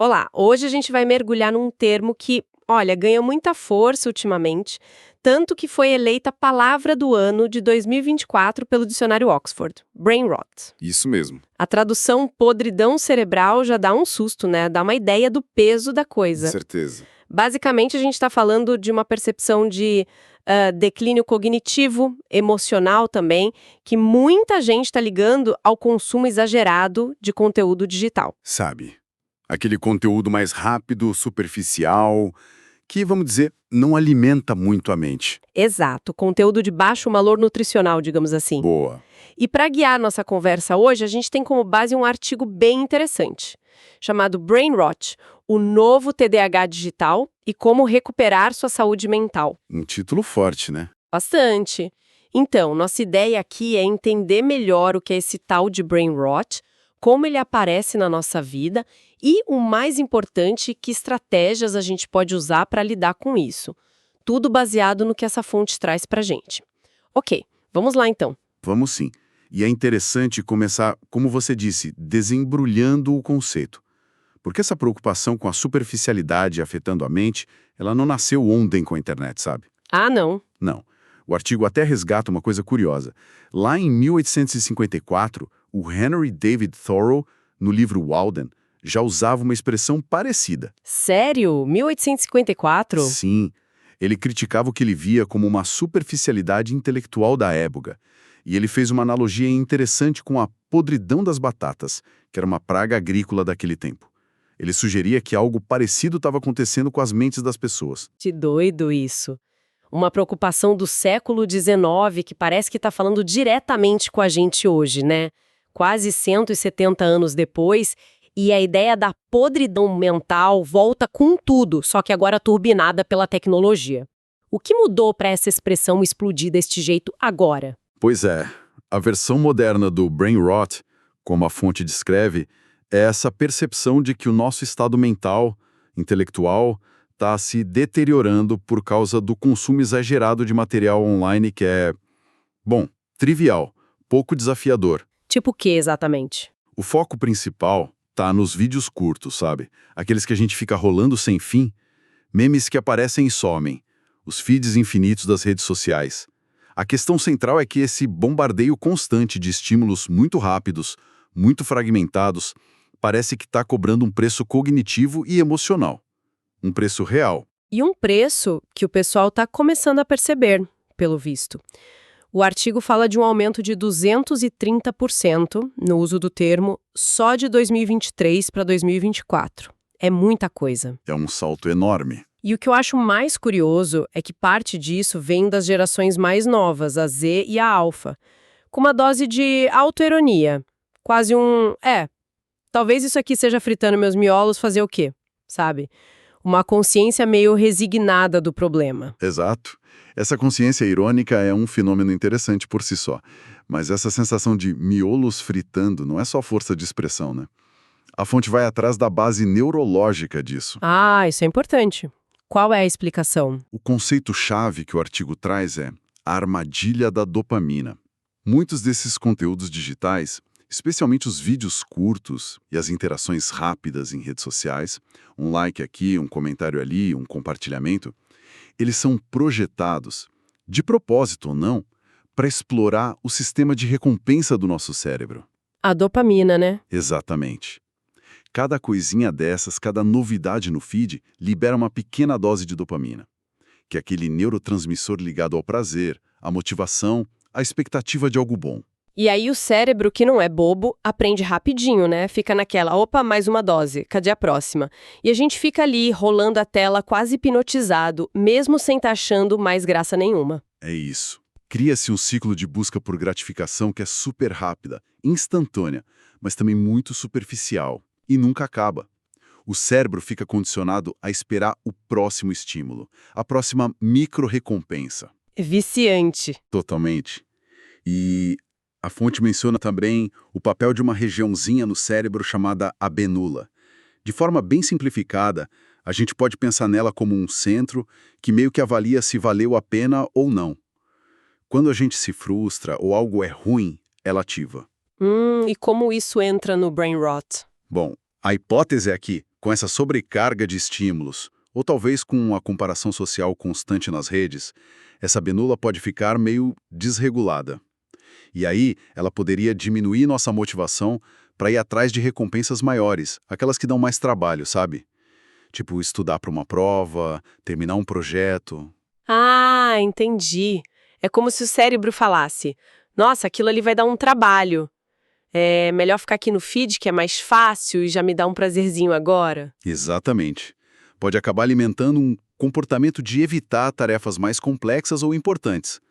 Olá, hoje a gente vai mergulhar num termo que, olha, ganha muita força ultimamente, tanto que foi eleita a Palavra do Ano de 2024 pelo dicionário Oxford, brain rot. Isso mesmo. A tradução podridão cerebral já dá um susto, né? Dá uma ideia do peso da Com coisa. certeza. Basicamente, a gente está falando de uma percepção de declínio cognitivo, emocional também, que muita gente está ligando ao consumo exagerado de conteúdo digital. Sabe, aquele conteúdo mais rápido, superficial, que, vamos dizer, não alimenta muito a mente. Exato, conteúdo de baixo valor nutricional, digamos assim. Boa. E para guiar nossa conversa hoje, a gente tem como base um artigo bem interessante, chamado Brain Rot, o novo TDAH digital e como recuperar sua saúde mental. Um título forte, né? Bastante. Então, nossa ideia aqui é entender melhor o que é esse tal de Brain Rot, como ele aparece na nossa vida e, o mais importante, que estratégias a gente pode usar para lidar com isso. Tudo baseado no que essa fonte traz para a gente. Ok, vamos lá então. Vamos sim. E é interessante começar, como você disse, desembrulhando o conceito. Porque essa preocupação com a superficialidade afetando a mente, ela não nasceu ontem com a internet, sabe? Ah, não. Não. O artigo até resgata uma coisa curiosa. Lá em 1854, o Henry David Thoreau, no livro Walden, já usava uma expressão parecida. Sério? 1854? Sim, ele criticava o que ele via como uma superficialidade intelectual da época. E ele fez uma analogia interessante com a podridão das batatas, que era uma praga agrícola daquele tempo. Ele sugeria que algo parecido estava acontecendo com as mentes das pessoas. Que doido isso. Uma preocupação do século XIX que parece que está falando diretamente com a gente hoje, né? Quase 170 anos depois, e a ideia da podridão mental volta com tudo, só que agora turbinada pela tecnologia. O que mudou para essa expressão explodir deste jeito agora? Pois é, a versão moderna do brain rot, como a fonte descreve, é essa percepção de que o nosso estado mental, intelectual, está se deteriorando por causa do consumo exagerado de material online que é, bom, trivial, pouco desafiador. Tipo o que exatamente? O foco principal tá nos vídeos curtos, sabe? Aqueles que a gente fica rolando sem fim, memes que aparecem e somem, os feeds infinitos das redes sociais. A questão central é que esse bombardeio constante de estímulos muito rápidos, muito fragmentados, parece que está cobrando um preço cognitivo e emocional. Um preço real. E um preço que o pessoal está começando a perceber, pelo visto. O artigo fala de um aumento de 230% no uso do termo só de 2023 para 2024. É muita coisa. É um salto enorme. E o que eu acho mais curioso é que parte disso vem das gerações mais novas, a Z e a Alfa, com uma dose de autoironia. Quase talvez isso aqui seja fritando meus miolos fazer o quê, sabe? Uma consciência meio resignada do problema. Exato. Essa consciência irônica é um fenômeno interessante por si só. Mas essa sensação de miolos fritando não é só força de expressão, né? A fonte vai atrás da base neurológica disso. Ah, isso é importante. Qual é a explicação? O conceito-chave que o artigo traz é a armadilha da dopamina. Muitos desses conteúdos digitais, especialmente os vídeos curtos e as interações rápidas em redes sociais, um like aqui, um comentário ali, um compartilhamento, eles são projetados, de propósito ou não, para explorar o sistema de recompensa do nosso cérebro. A dopamina, né? Exatamente. Cada coisinha dessas, cada novidade no feed, libera uma pequena dose de dopamina, que é aquele neurotransmissor ligado ao prazer, à motivação, à expectativa de algo bom. E aí o cérebro, que não é bobo, aprende rapidinho, né? Fica naquela, opa, mais uma dose, cadê a próxima? E a gente fica ali, rolando a tela, quase hipnotizado, mesmo sem estar achando mais graça nenhuma. É isso. Cria-se um ciclo de busca por gratificação que é super rápida, instantânea, mas também muito superficial, e nunca acaba. O cérebro fica condicionado a esperar o próximo estímulo, a próxima micro-recompensa. É viciante. Totalmente. E a fonte menciona também o papel de uma regiãozinha no cérebro chamada abenula. De forma bem simplificada, a gente pode pensar nela como um centro que meio que avalia se valeu a pena ou não. Quando a gente se frustra ou algo é ruim, ela ativa. E como isso entra no brain rot? Bom, a hipótese é que, Com essa sobrecarga de estímulos, ou talvez com a comparação social constante nas redes, essa benula pode ficar meio desregulada. E aí, ela poderia diminuir nossa motivação para ir atrás de recompensas maiores, aquelas que dão mais trabalho, sabe? Tipo, estudar para uma prova, terminar um projeto. Ah, entendi. É como se o cérebro falasse: nossa, aquilo ali vai dar um trabalho. É melhor ficar aqui no feed, que é mais fácil e já me dá um prazerzinho agora. Exatamente. Pode acabar alimentando um comportamento de evitar tarefas mais complexas ou importantes.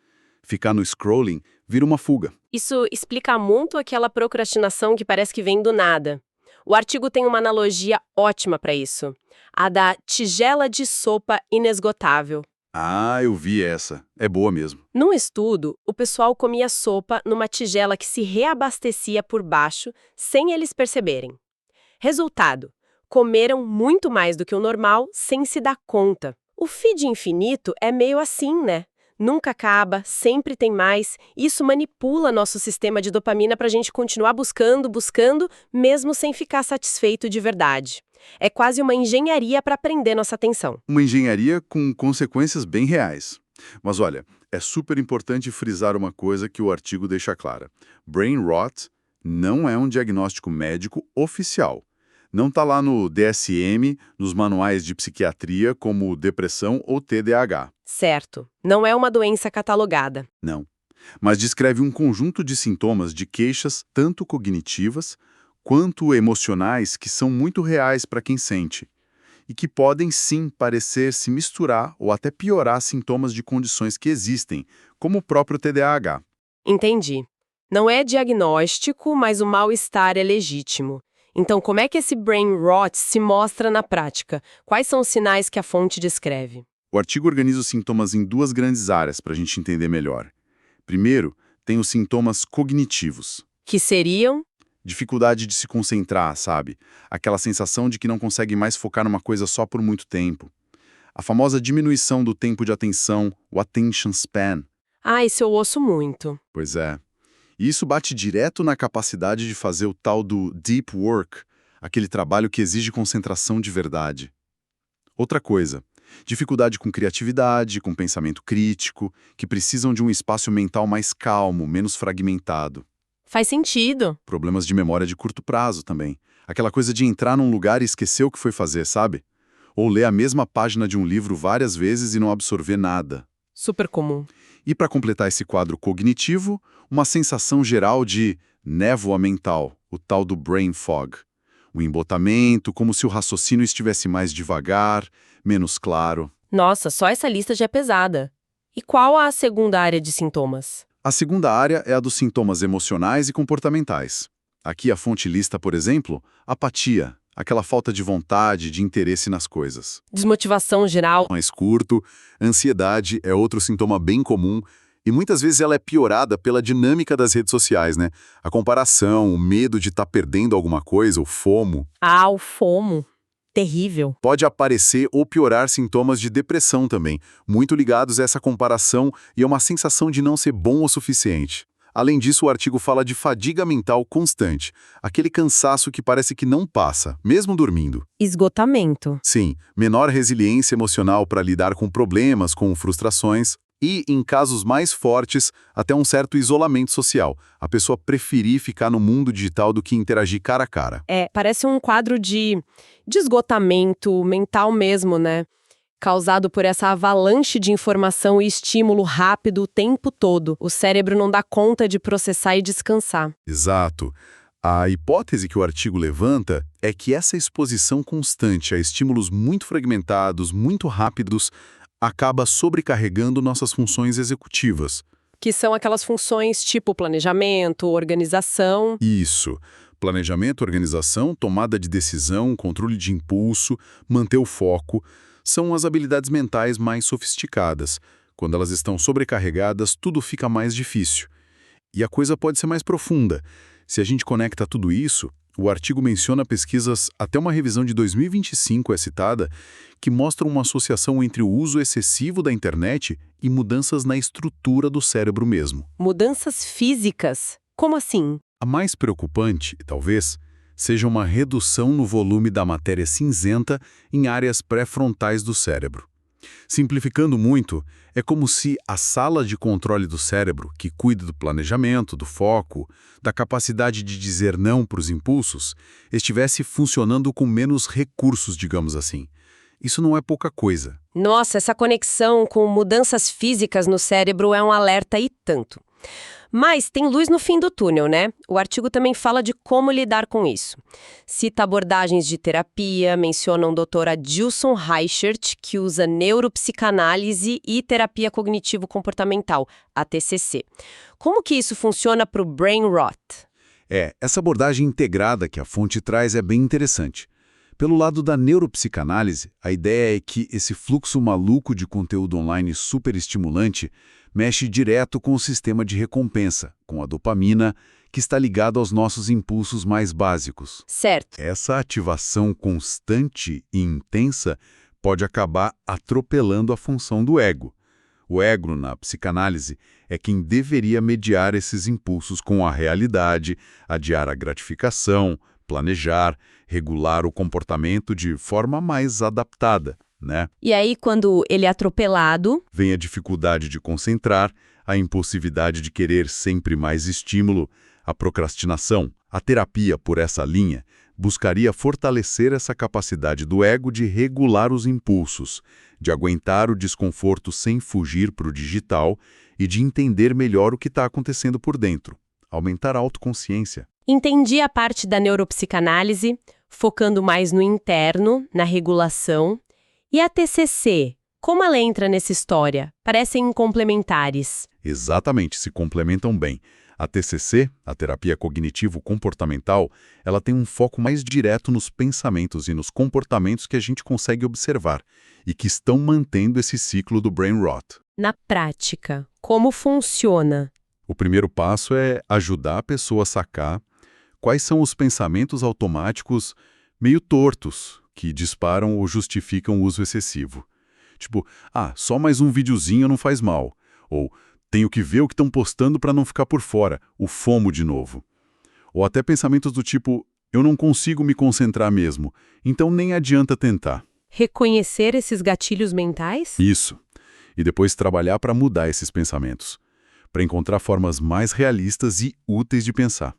Ficar no scrolling vira uma fuga. Isso explica muito aquela procrastinação que parece que vem do nada. O artigo tem uma analogia ótima para isso. A da tigela de sopa inesgotável. Ah, eu vi essa. É boa mesmo. Num estudo, o pessoal comia sopa numa tigela que se reabastecia por baixo sem eles perceberem. Resultado: comeram muito mais do que o normal sem se dar conta. O feed infinito é meio assim, né? Nunca acaba, sempre tem mais. Isso manipula nosso sistema de dopamina para a gente continuar buscando, mesmo sem ficar satisfeito de verdade. É quase uma engenharia para prender nossa atenção. Uma engenharia com consequências bem reais. Mas olha, é super importante frisar uma coisa que o artigo deixa clara. Brain rot não é um diagnóstico médico oficial. Não está lá no DSM, nos manuais de psiquiatria, como depressão ou TDAH. Certo, não é uma doença catalogada. Não. Mas descreve um conjunto de sintomas de queixas, tanto cognitivas quanto emocionais, que são muito reais para quem sente. E que podem sim parecer se misturar ou até piorar sintomas de condições que existem, como o próprio TDAH. Entendi. Não é diagnóstico, mas o mal-estar é legítimo. Então, como é que esse brain rot se mostra na prática? Quais são os sinais que a fonte descreve? O artigo organiza os sintomas em duas grandes áreas para a gente entender melhor. Primeiro, tem os sintomas cognitivos. Que seriam? Dificuldade de se concentrar, sabe? Aquela sensação de que não consegue mais focar numa coisa só por muito tempo. A famosa diminuição do tempo de atenção, o attention span. Ah, isso eu ouço muito. Pois é. E isso bate direto na capacidade de fazer o tal do deep work, aquele trabalho que exige concentração de verdade. Outra coisa, dificuldade com criatividade, com pensamento crítico, que precisam de um espaço mental mais calmo, menos fragmentado. Faz sentido. Problemas de memória de curto prazo também. Aquela coisa de entrar num lugar e esquecer o que foi fazer, sabe? Ou ler a mesma página de um livro várias vezes e não absorver nada. Super comum. E para completar esse quadro cognitivo, uma sensação geral de névoa mental, o tal do brain fog. O embotamento, como se o raciocínio estivesse mais devagar, menos claro. Nossa, só essa lista já é pesada. E qual a segunda área de sintomas? A segunda área é a dos sintomas emocionais e comportamentais. Aqui a fonte lista, por exemplo, apatia, aquela falta de vontade, de interesse nas coisas. Desmotivação geral. Mais curto, ansiedade é outro sintoma bem comum e muitas vezes ela é piorada pela dinâmica das redes sociais, né? A comparação, o medo de estar perdendo alguma coisa, o FOMO. Ah, o FOMO. Terrível. Pode aparecer ou piorar sintomas de depressão também, muito ligados a essa comparação e a uma sensação de não ser bom o suficiente. Além disso, o artigo fala de fadiga mental constante, aquele cansaço que parece que não passa, mesmo dormindo. Esgotamento. Sim, menor resiliência emocional para lidar com problemas, com frustrações e, em casos mais fortes, até um certo isolamento social. A pessoa preferir ficar no mundo digital do que interagir cara a cara. Parece um quadro de esgotamento mental mesmo, né? Causado por essa avalanche de informação e estímulo rápido o tempo todo. O cérebro não dá conta de processar e descansar. Exato. A hipótese que o artigo levanta é que essa exposição constante a estímulos muito fragmentados, muito rápidos, acaba sobrecarregando nossas funções executivas. Que são aquelas funções tipo planejamento, organização. Isso. Planejamento, organização, tomada de decisão, controle de impulso, manter o foco, são as habilidades mentais mais sofisticadas. Quando elas estão sobrecarregadas, tudo fica mais difícil. E a coisa pode ser mais profunda. Se a gente conecta tudo isso, o artigo menciona pesquisas, até uma revisão de 2025 é citada, que mostram uma associação entre o uso excessivo da internet e mudanças na estrutura do cérebro mesmo. Mudanças físicas? Como assim? A mais preocupante, talvez, seja uma redução no volume da matéria cinzenta em áreas pré-frontais do cérebro. Simplificando muito, é como se a sala de controle do cérebro, que cuida do planejamento, do foco, da capacidade de dizer não para os impulsos, estivesse funcionando com menos recursos, digamos assim. Isso não é pouca coisa. Nossa, essa conexão com mudanças físicas no cérebro é um alerta e tanto. Mas tem luz no fim do túnel, né? O artigo também fala de como lidar com isso. Cita abordagens de terapia, menciona um doutor Adilson Reichert, que usa neuropsicanálise e terapia cognitivo-comportamental, a TCC. Como que isso funciona para o brain rot? Essa abordagem integrada que a fonte traz é bem interessante. Pelo lado da neuropsicanálise, a ideia é que esse fluxo maluco de conteúdo online superestimulante mexe direto com o sistema de recompensa, com a dopamina, que está ligado aos nossos impulsos mais básicos. Certo. Essa ativação constante e intensa pode acabar atropelando a função do ego. O ego, na psicanálise, é quem deveria mediar esses impulsos com a realidade, adiar a gratificação, planejar, regular o comportamento de forma mais adaptada, né? E aí, quando ele é atropelado... Vem a dificuldade de concentrar, a impulsividade de querer sempre mais estímulo, a procrastinação. A terapia, por essa linha, buscaria fortalecer essa capacidade do ego de regular os impulsos, de aguentar o desconforto sem fugir para o digital e de entender melhor o que está acontecendo por dentro. Aumentar a autoconsciência. Entendi a parte da neuropsicanálise, focando mais no interno, na regulação. E a TCC, como ela entra nessa história? Parecem complementares. Exatamente, se complementam bem. A TCC, a terapia cognitivo-comportamental, ela tem um foco mais direto nos pensamentos e nos comportamentos que a gente consegue observar e que estão mantendo esse ciclo do brain rot. Na prática, como funciona? O primeiro passo é ajudar a pessoa a sacar quais são os pensamentos automáticos meio tortos que disparam ou justificam o uso excessivo. Tipo, só mais um videozinho não faz mal. Ou, tenho que ver o que estão postando para não ficar por fora, o FOMO de novo. Ou até pensamentos do tipo, eu não consigo me concentrar mesmo, então nem adianta tentar. Reconhecer esses gatilhos mentais? Isso. E depois trabalhar para mudar esses pensamentos, para encontrar formas mais realistas e úteis de pensar.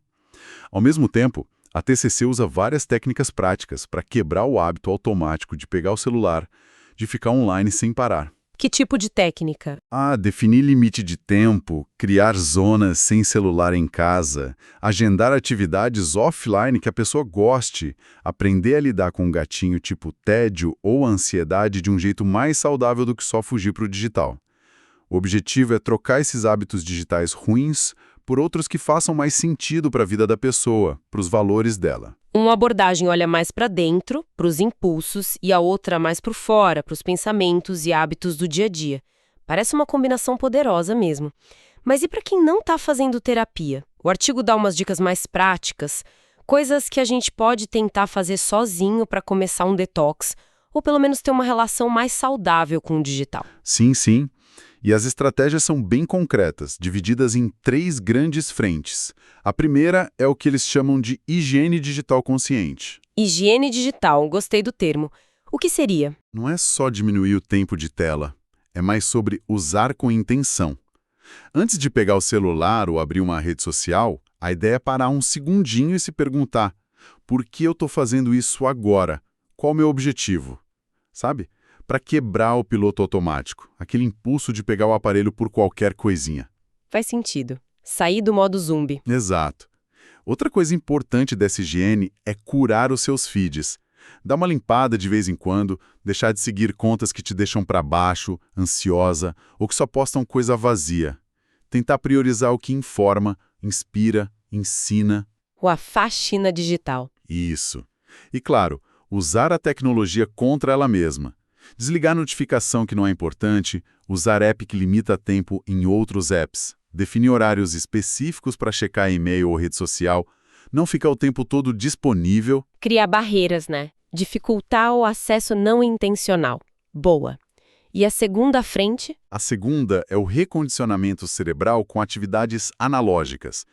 Ao mesmo tempo, a TCC usa várias técnicas práticas para quebrar o hábito automático de pegar o celular, de ficar online sem parar. Que tipo de técnica? Definir limite de tempo, criar zonas sem celular em casa, agendar atividades offline que a pessoa goste, aprender a lidar com um gatinho tipo tédio ou ansiedade de um jeito mais saudável do que só fugir para o digital. O objetivo é trocar esses hábitos digitais ruins por outros que façam mais sentido para a vida da pessoa, para os valores dela. Uma abordagem olha mais para dentro, para os impulsos, e a outra mais para fora, para os pensamentos e hábitos do dia a dia. Parece uma combinação poderosa mesmo. Mas e para quem não está fazendo terapia? O artigo dá umas dicas mais práticas, coisas que a gente pode tentar fazer sozinho para começar um detox, ou pelo menos ter uma relação mais saudável com o digital. Sim, sim. E as estratégias são bem concretas, divididas em 3 grandes frentes. A primeira é o que eles chamam de higiene digital consciente. Higiene digital, gostei do termo. O que seria? Não é só diminuir o tempo de tela, é mais sobre usar com intenção. Antes de pegar o celular ou abrir uma rede social, a ideia é parar um segundinho e se perguntar: por que eu estou fazendo isso agora? Qual o meu objetivo? Sabe? Para quebrar o piloto automático, aquele impulso de pegar o aparelho por qualquer coisinha. Faz sentido. Sair do modo zumbi. Exato. Outra coisa importante dessa higiene é curar os seus feeds. Dá uma limpada de vez em quando, deixar de seguir contas que te deixam para baixo, ansiosa, ou que só postam coisa vazia. Tentar priorizar o que informa, inspira, ensina. A faxina digital. Isso. E claro, usar a tecnologia contra ela mesma. Desligar a notificação que não é importante, usar app que limita tempo em outros apps, definir horários específicos para checar e-mail ou rede social, não ficar o tempo todo disponível. Criar barreiras, né? Dificultar o acesso não intencional. Boa. E a segunda frente? A segunda é o recondicionamento cerebral com atividades analógicas.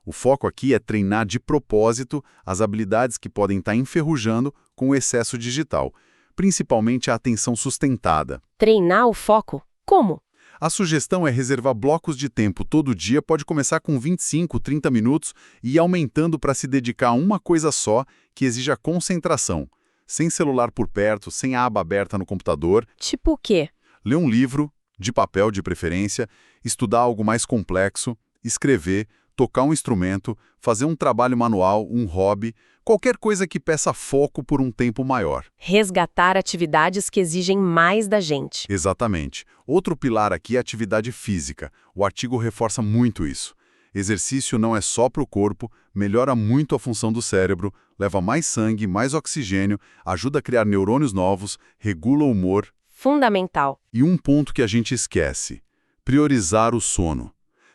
O foco aqui é treinar de propósito as habilidades que podem estar enferrujando com o excesso digital, principalmente a atenção sustentada. Treinar o foco? Como? A sugestão é reservar blocos de tempo todo dia, pode começar com 25, 30 minutos e ir aumentando para se dedicar a uma coisa só que exija concentração. Sem celular por perto, sem a aba aberta no computador. Tipo o quê? Ler um livro, de papel de preferência, estudar algo mais complexo, escrever, tocar um instrumento, fazer um trabalho manual, um hobby, qualquer coisa que peça foco por um tempo maior. Resgatar atividades que exigem mais da gente. Exatamente. Outro pilar aqui é a atividade física. O artigo reforça muito isso. Exercício não é só para o corpo, melhora muito a função do cérebro, leva mais sangue, mais oxigênio, ajuda a criar neurônios novos, regula o humor. Fundamental. E um ponto que a gente esquece: priorizar o sono.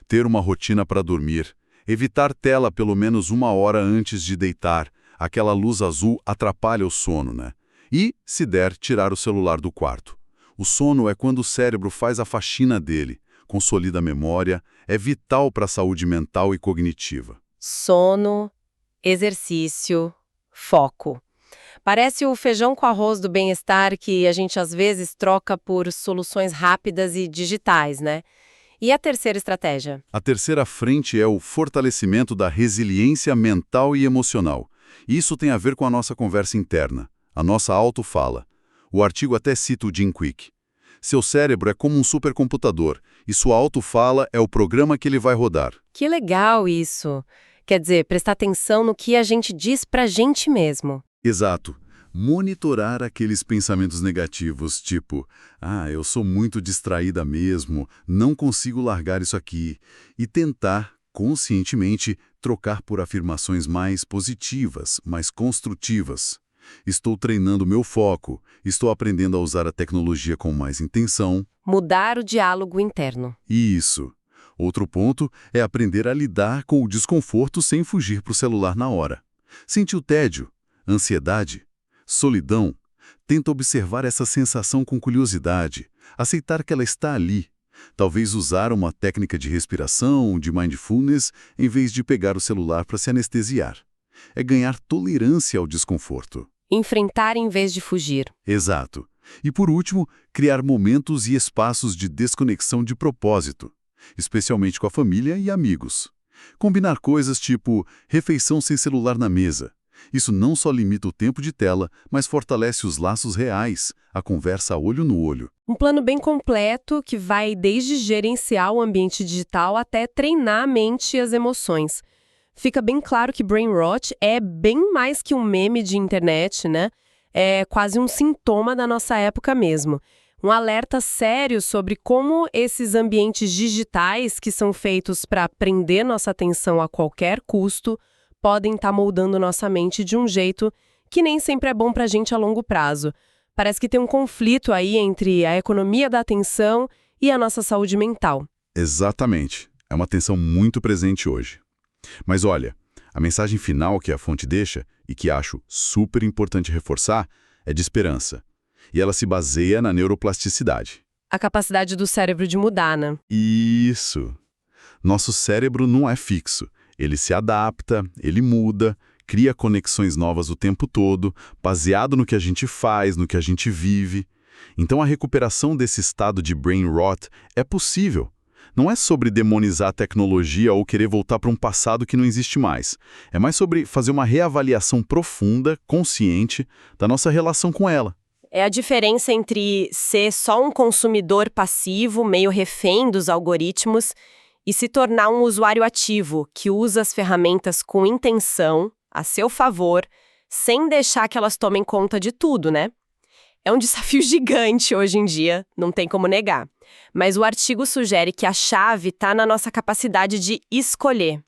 Ter uma rotina para dormir, evitar tela pelo menos 1 hora antes de deitar. Aquela luz azul atrapalha o sono, né? E, se der, tirar o celular do quarto. O sono é quando o cérebro faz a faxina dele, consolida a memória, é vital para a saúde mental e cognitiva. Sono, exercício, foco. Parece o feijão com arroz do bem-estar que a gente às vezes troca por soluções rápidas e digitais, né? E a terceira estratégia? A terceira frente é o fortalecimento da resiliência mental e emocional. Isso tem a ver com a nossa conversa interna, a nossa autofala. O artigo até cita o Jim Kwik. Seu cérebro é como um supercomputador e sua autofala é o programa que ele vai rodar. Que legal isso! Quer dizer, prestar atenção no que a gente diz pra gente mesmo. Exato. Monitorar aqueles pensamentos negativos, tipo, eu sou muito distraída mesmo, não consigo largar isso aqui, e tentar, conscientemente, trocar por afirmações mais positivas, mais construtivas. Estou treinando meu foco, estou aprendendo a usar a tecnologia com mais intenção. Mudar o diálogo interno. Isso. Outro ponto é aprender a lidar com o desconforto sem fugir para o celular na hora. Sentir tédio, ansiedade, solidão. Tenta observar essa sensação com curiosidade, aceitar que ela está ali. Talvez usar uma técnica de respiração, de mindfulness, em vez de pegar o celular para se anestesiar. É ganhar tolerância ao desconforto. Enfrentar em vez de fugir. Exato. E por último, criar momentos e espaços de desconexão de propósito, especialmente com a família e amigos. Combinar coisas tipo refeição sem celular na mesa. Isso não só limita o tempo de tela, mas fortalece os laços reais, a conversa olho no olho. Um plano bem completo que vai desde gerenciar o ambiente digital até treinar a mente e as emoções. Fica bem claro que brain rot é bem mais que um meme de internet, né? É quase um sintoma da nossa época mesmo. Um alerta sério sobre como esses ambientes digitais, que são feitos para prender nossa atenção a qualquer custo, podem estar moldando nossa mente de um jeito que nem sempre é bom para a gente a longo prazo. Parece que tem um conflito aí entre a economia da atenção e a nossa saúde mental. Exatamente. É uma tensão muito presente hoje. Mas olha, a mensagem final que a fonte deixa, e que acho super importante reforçar, é de esperança. E ela se baseia na neuroplasticidade. A capacidade do cérebro de mudar, né? Isso. Nosso cérebro não é fixo. Ele se adapta, ele muda, cria conexões novas o tempo todo, baseado no que a gente faz, no que a gente vive. Então a recuperação desse estado de brain rot é possível. Não é sobre demonizar a tecnologia ou querer voltar para um passado que não existe mais. É mais sobre fazer uma reavaliação profunda, consciente, da nossa relação com ela. É a diferença entre ser só um consumidor passivo, meio refém dos algoritmos, e se tornar um usuário ativo, que usa as ferramentas com intenção, a seu favor, sem deixar que elas tomem conta de tudo, né? É um desafio gigante hoje em dia, não tem como negar. Mas o artigo sugere que a chave está na nossa capacidade de escolher,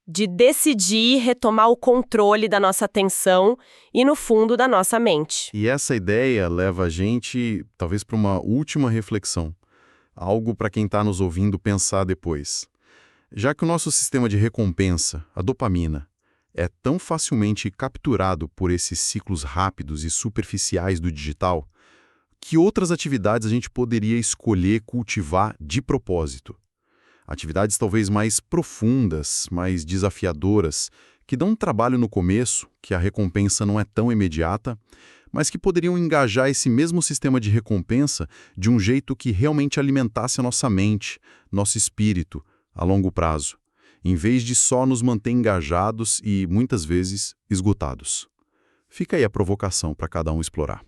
de decidir retomar o controle da nossa atenção e, no fundo, da nossa mente. E essa ideia leva a gente, talvez, para uma última reflexão. Algo para quem está nos ouvindo pensar depois. Já que o nosso sistema de recompensa, a dopamina, é tão facilmente capturado por esses ciclos rápidos e superficiais do digital, que outras atividades a gente poderia escolher cultivar de propósito? Atividades talvez mais profundas, mais desafiadoras, que dão um trabalho no começo, que a recompensa não é tão imediata, mas que poderiam engajar esse mesmo sistema de recompensa de um jeito que realmente alimentasse a nossa mente, nosso espírito, a longo prazo, em vez de só nos manter engajados e, muitas vezes, esgotados. Fica aí a provocação para cada um explorar.